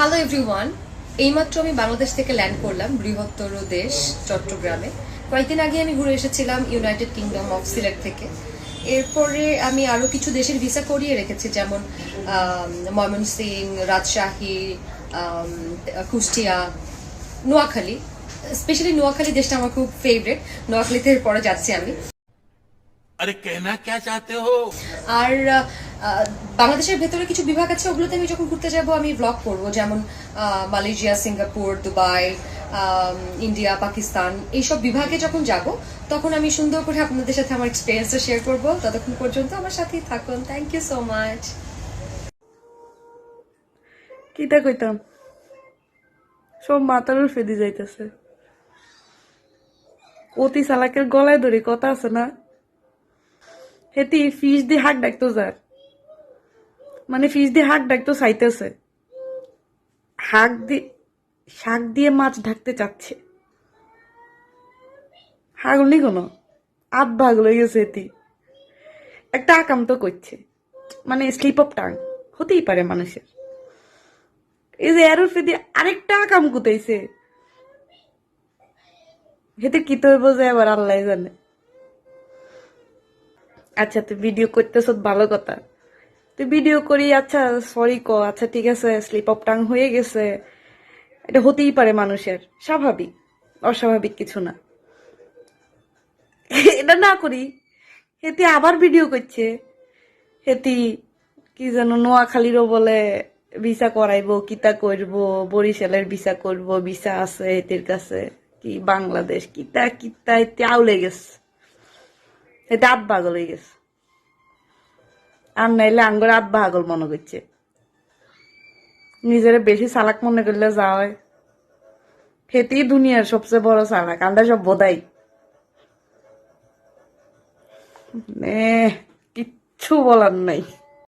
Hello everyone, এইমাত্র আমি বাংলাদেশ থেকে ল্যান্ড করলাম বৃহত্তর দেশ চট্টগ্রামে। কয়েকদিন আগে আমি ঘুরে এসেছিলাম ইউনাইটেড কিংডম অফ সিলেট থেকে। এরপরে আমি আরও কিছু দেশের ভিসা করিয়ে রেখেছি, যেমন ময়মনসিংহ, রাজশাহী, কুষ্টিয়া, নোয়াখালী। স্পেশালি নোয়াখালী দেশটা আমার খুব ফেভারিট। নোয়াখালীতে পরে যাচ্ছি আমি। अरे कहना क्या चाहते हो। আর বাংলাদেশের ভেতরে কিছু বিভাগ আছে, ওগুলোতে আমি যখন ঘুরতে যাব আমি ব্লগ করব, যেমন Malaysia, Singapore, Dubai, India, Pakistan, এইসব বিভাগে যখন যাব তখন আমি সুন্দর করে আপনাদের সাথে আমার এক্সপিরিয়েন্সটা শেয়ার করব। ততক্ষণ পর্যন্ত আমার সাথেই থাকুন। Thank you so much. কিতা কইতাম, সব মাথার উপর ফেদি যাইতেছে। অতি চালাকের গলায় ধরে কথা আছে না, হেতি ফিস দিয়ে হাক ডাকতো যার, মানে ফিস দিয়ে হাক ডাকতো চাইতেছে, শাক দিয়ে মাছ ঢাকতে চাচ্ছে। হাগল নি কোনো আধ ভাগ হয়ে গেছে। এটি একটা আকাম তো করছে, মানে স্লিপ অফ টাং হতেই পারে মানুষের। এই যে এর উপরে দিয়ে আরেকটা আকাম গুতাইছে, হেতে কি তো হইব যে এবার আল্লাহ জানে। আচ্ছা তুই ভিডিও করতেছ, ভালো কথা, তুই ভিডিও করি, আচ্ছা সরি ক, আচ্ছা ঠিক আছে স্লিপ অফ টাং হয়ে গেছে, এটা হতেই পারে মানুষের, স্বাভাবিক, অস্বাভাবিক কিছু না। এটা না করি, হেতি আবার ভিডিও করছে, হেতি কি যেন নোয়াখালীরও বলে ভিসা করাইবো, কিতা করবো, বরিশালের ভিসা করব, ভিসা আছে এটির কাছে, কি বাংলাদেশ কিতা কিতা, এতে আউলে গেছে, এতে আধ পাগল হয়ে গেছে। আর নাইলে আঙ্গর আধ পাগল মনে করছে, নিজের বেশি চালাক মনে করলে যা হয়। হেতি দুনিয়ার সবচেয়ে বড় চালাক, আমরা সব বোধাই। কিচ্ছু বলার নাই।